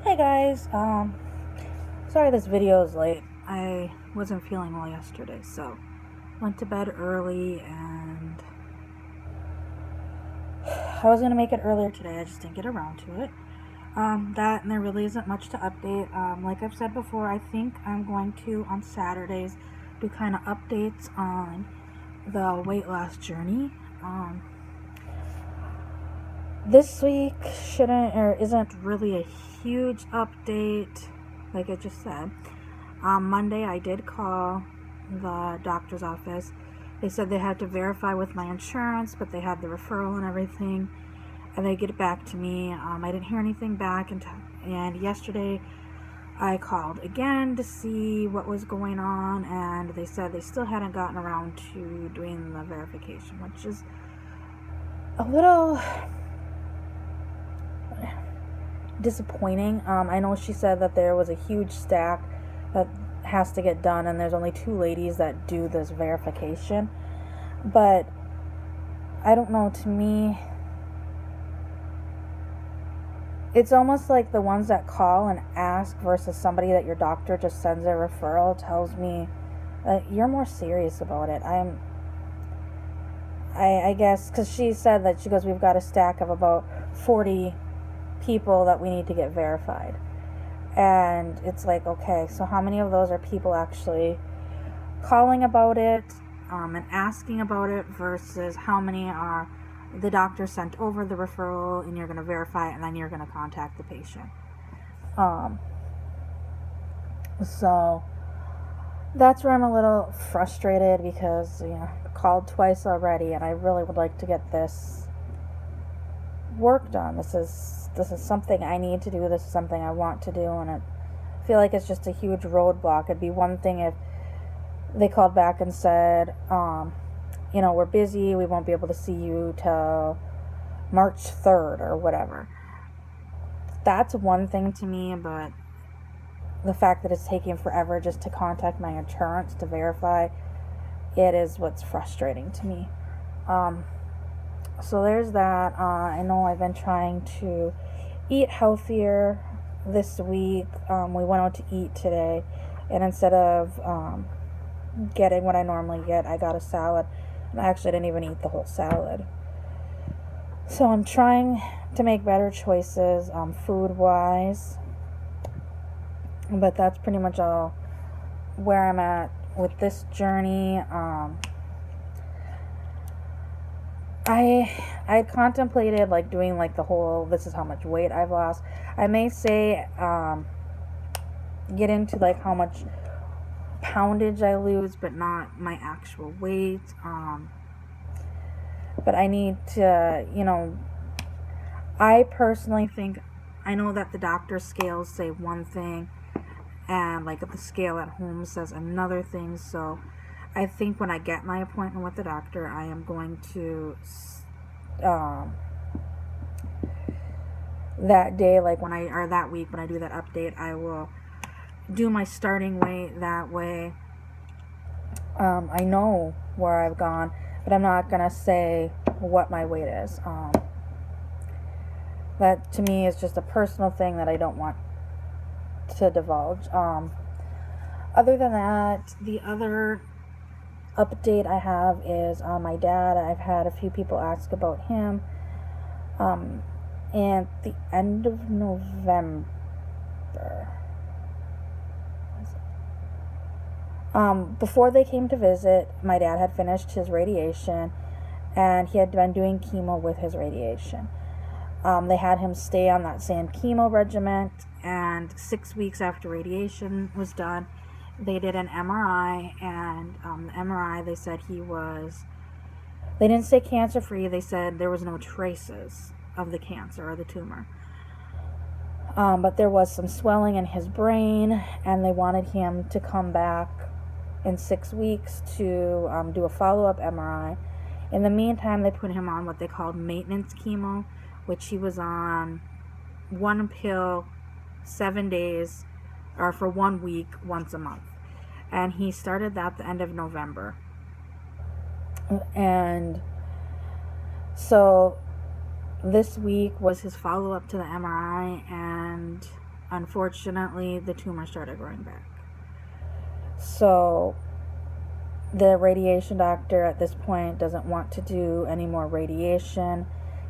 Hey guys, sorry this video is late. I wasn't feeling well yesterday, so went to bed early and I was gonna make it earlier today. I just didn't get around to it. That and there really isn't much to update. Like I've said before, I think I'm going to on Saturdays do kind of updates on the weight loss journey. This week shouldn't or isn't really a huge update, like I just said. Monday, I did call the doctor's office. They said they had to verify with my insurance, but they had the referral and everything, and they get it back to me. I didn't hear anything back, and yesterday I called again to see what was going on, and they said they still hadn't gotten around to doing the verification, which is a little disappointing. I know she said that there was a huge stack that has to get done, and there's only 2 ladies that do this verification. But I don't know, to me, it's almost like the ones that call and ask versus somebody that your doctor just sends a referral tells me that you're more serious about it. I guess, because she said that, she goes, we've got a stack of about 40 people that we need to get verified. And it's like, okay, so how many of those are people actually calling about it and asking about it versus how many are the doctor sent over the referral and you're going to verify it and then you're going to contact the patient. So that's where I'm a little frustrated because, called twice already and I really would like to get this work done. This is something I need to do. This is something I want to do, and I feel like it's just a huge roadblock. It'd be one thing if they called back and said, we're busy, we won't be able to see you till March 3rd or whatever. That's one thing to me, but the fact that it's taking forever just to contact my insurance to verify it is what's frustrating to me. So there's that. I know I've been trying to eat healthier this week. We went out to eat today, and instead of getting what I normally get, I got a salad, and I actually didn't even eat the whole salad. So I'm trying to make better choices food-wise, but that's pretty much all where I'm at with this journey. I contemplated doing the whole this is how much weight I've lost. I may say get into how much poundage I lose, but not my actual weight. But I need to, I personally think, I know that the doctor's scales say one thing and the scale at home says another thing, so I think when I get my appointment with the doctor, I am going to that day, that week when I do that update, I will do my starting weight. That way I know where I've gone, but I'm not gonna say what my weight is. That to me is just a personal thing that I don't want to divulge. Other than that, the other update I have is on my dad. I've had a few people ask about him. And the end of November, before they came to visit, my dad had finished his radiation, and he had been doing chemo with his radiation. They had him stay on that same chemo regimen, and 6 weeks after radiation was done, they did an MRI, and the MRI, they said they didn't say cancer-free, they said there was no traces of the cancer or the tumor. But there was some swelling in his brain, and they wanted him to come back in 6 weeks to do a follow-up MRI. In the meantime, they put him on what they called maintenance chemo, which he was on 1 pill 7 days, or for 1 week, once a month. And he started that at the end of November. And so this week was his follow-up to the MRI, and unfortunately, the tumor started growing back. So the radiation doctor at this point doesn't want to do any more radiation.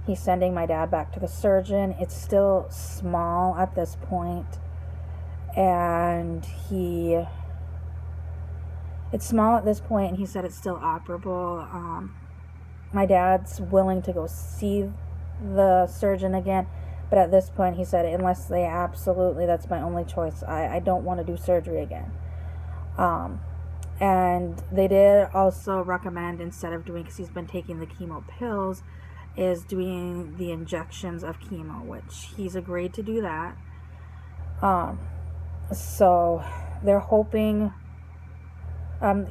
He's sending my dad back to the surgeon. It's still small at this point, and it's small at this point, and he said it's still operable. My dad's willing to go see the surgeon again, but at this point he said, unless they absolutely, that's my only choice, I don't want to do surgery again. And they did also recommend, instead of doing, because he's been taking the chemo pills, is doing the injections of chemo, which he's agreed to do that. So they're hoping,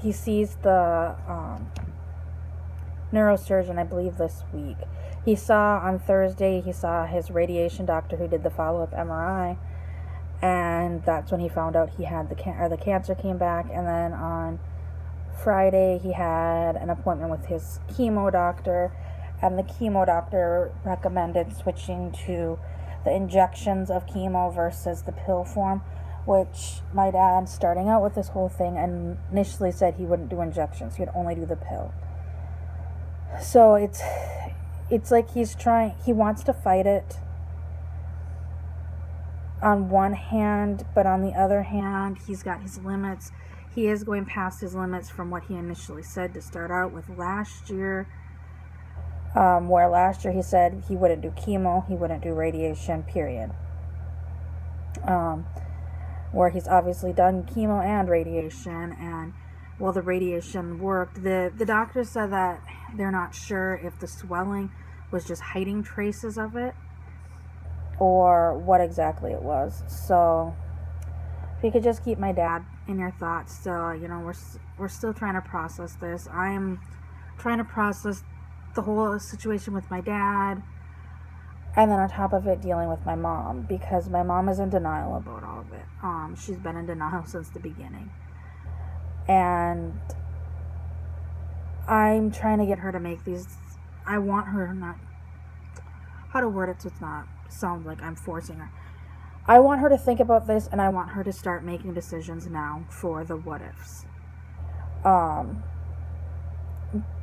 he sees the neurosurgeon, I believe, this week. He saw on Thursday, he saw his radiation doctor who did the follow-up MRI, and that's when he found out he had the cancer came back. And then on Friday he had an appointment with his chemo doctor, and the chemo doctor recommended switching to the injections of chemo versus the pill form, which my dad, starting out with this whole thing, initially said he wouldn't do injections, he would only do the pill. So it's like he wants to fight it on one hand, but on the other hand, he's got his limits. He is going past his limits from what he initially said to start out with last year, where last year he said he wouldn't do chemo, he wouldn't do radiation, period. Where he's obviously done chemo and radiation, and well, the radiation worked. The doctor said that they're not sure if the swelling was just hiding traces of it or what exactly it was. So if you could just keep my dad in your thoughts. So, you know, we're still trying to process this. I'm trying to process the whole situation with my dad, and then on top of it, dealing with my mom, because my mom is in denial about all of it. She's been in denial since the beginning, and I'm trying to get her to make these. I want her not, how to word it so it's not sound like I'm forcing her. I want her to think about this, and I want her to start making decisions now for the what ifs.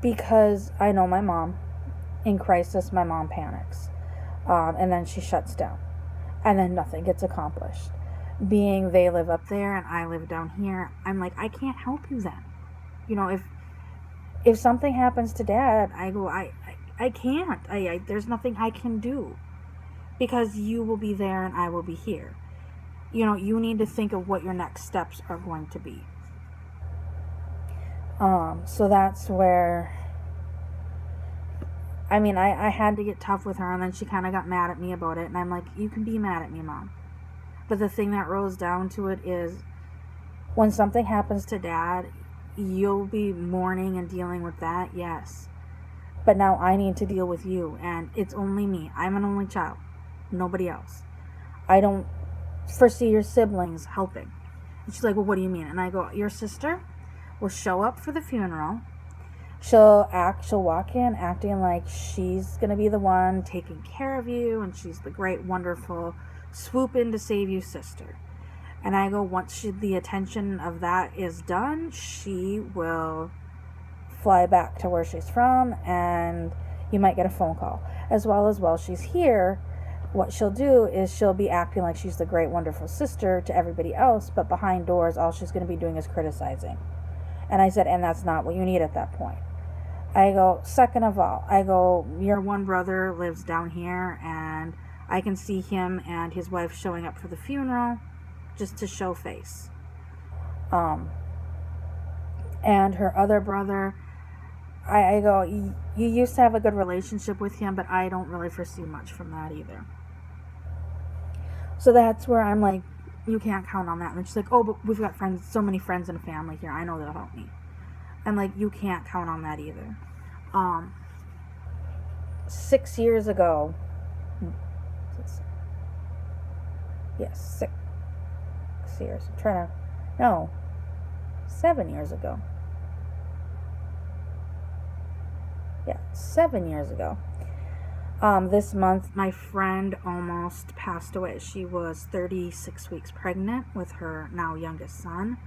Because I know my mom, in crisis, my mom panics. And then she shuts down. And then nothing gets accomplished. Being they live up there and I live down here, I'm like, I can't help you then. You know, if something happens to Dad, I go, I can't. There's nothing I can do. Because you will be there and I will be here. You know, you need to think of what your next steps are going to be. So that's where, I mean, I had to get tough with her, and then she kind of got mad at me about it, and I'm like, you can be mad at me, Mom. But the thing that rolls down to it is, when something happens to Dad, you'll be mourning and dealing with that, yes. But now I need to deal with you, and it's only me. I'm an only child. Nobody else. I don't foresee your siblings helping. And she's like, well, what do you mean? And I go, your sister will show up for the funeral. She'll walk in acting like she's going to be the one taking care of you, and she's the great, wonderful, swoop in to save you sister. And I go, once the attention of that is done, she will fly back to where she's from, and you might get a phone call. As well as while she's here, what she'll do is she'll be acting like she's the great, wonderful sister to everybody else, but behind doors, all she's going to be doing is criticizing. And I said, and that's not what you need at that point. I go, second of all, I go, your one brother lives down here, and I can see him and his wife showing up for the funeral just to show face. And her other brother, I go, you used to have a good relationship with him, but I don't really foresee much from that either. So that's where I'm like, you can't count on that. And she's like, oh, but we've got friends, so many friends and family here. I know they'll help me. I'm like, you can't count on that either. 6 years ago, yes, 6 years. I'm trying to, no, 7 years ago. Yeah, 7 years ago. This month, my friend almost passed away. She was 36 weeks pregnant with her now youngest son,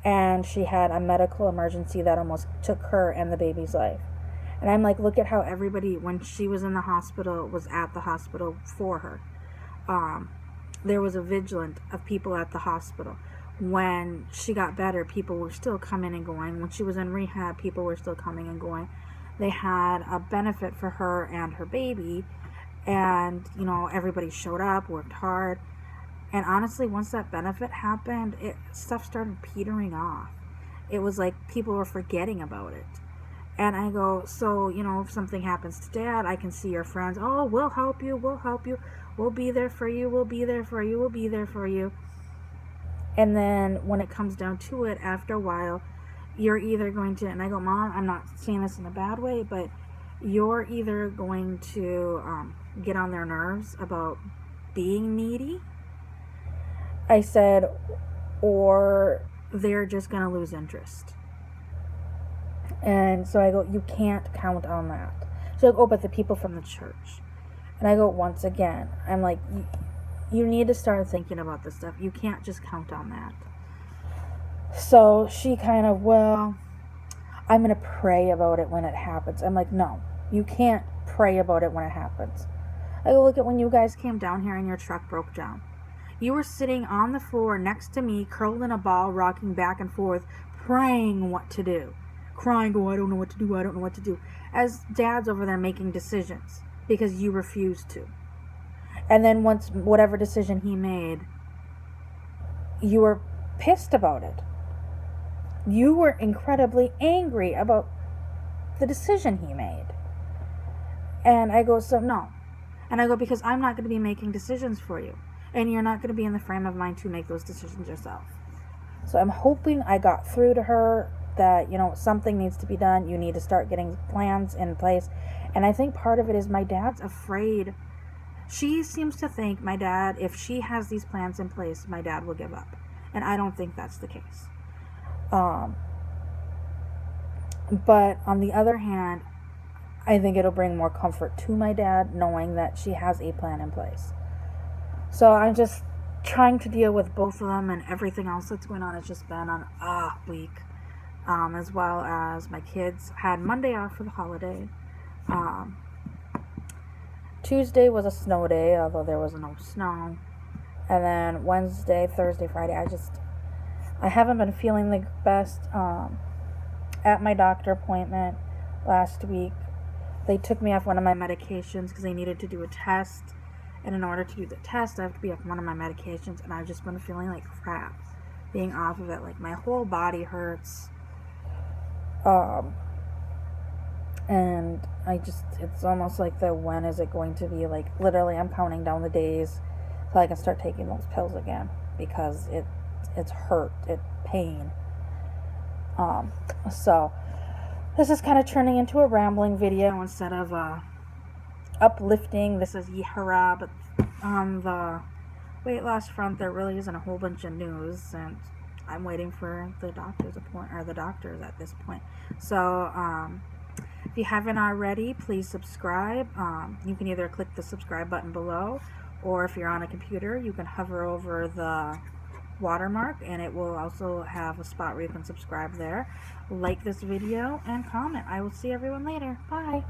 and she had a medical emergency that almost took her and the baby's life. And I'm like, look at how everybody, when she was in the hospital, was at the hospital for her. There was a vigilance of people at the hospital. When she got better, people were still coming and going. When she was in rehab, people were still coming and going. They had a benefit for her and her baby, and everybody showed up, worked hard. And honestly, once that benefit happened, stuff started petering off. It was like people were forgetting about it. And I go, so if something happens to Dad, I can see your friends. Oh, we'll help you, we'll be there for you, we'll be there for you. And then when it comes down to it, after a while, you're either going to, and I go, Mom, I'm not saying this in a bad way, but you're either going to get on their nerves about being needy, I said, or they're just going to lose interest. And so I go, you can't count on that. So I go, oh, but the people from the church. And I go, once again, I'm like, you need to start thinking about this stuff. You can't just count on that. So she kind of, well, I'm going to pray about it when it happens. I'm like, no, you can't pray about it when it happens. I go, look at when you guys came down here and your truck broke down. You were sitting on the floor next to me, curled in a ball, rocking back and forth, praying what to do. Crying, oh, I don't know what to do. As Dad's over there making decisions because you refused to. And then once, whatever decision he made, you were pissed about it. You were incredibly angry about the decision he made. And I go, so no. And I go, because I'm not going to be making decisions for you. And you're not going to be in the frame of mind to make those decisions yourself. So I'm hoping I got through to her that, something needs to be done. You need to start getting plans in place. And I think part of it is my dad's afraid. She seems to think my dad, if she has these plans in place, my dad will give up. And I don't think that's the case. But on the other hand, I think it'll bring more comfort to my dad knowing that she has a plan in place. So I'm just trying to deal with both of them, and everything else that's going on has just been an week. As well as my kids had Monday off for the holiday. Tuesday was a snow day, although there was no snow. And then Wednesday, Thursday, Friday, I haven't been feeling the best. At my doctor appointment last week, they took me off one of my medications because they needed to do a test. And in order to do the test, I have to be off one of my medications. And I've just been feeling like crap being off of it. Like my whole body hurts. And it's almost like when is it going to be, like, literally I'm counting down the days so I can start taking those pills again, because it's hurt, it's pain. So this is kind of turning into a rambling video instead of uplifting. This is Yehara, but on the weight loss front, there really isn't a whole bunch of news, and I'm waiting for the doctor's appointment, or the doctors at this point. So, if you haven't already, please subscribe. You can either click the subscribe button below, or if you're on a computer, you can hover over the watermark, and it will also have a spot where you can subscribe there. Like this video and comment. I will see everyone later. Bye.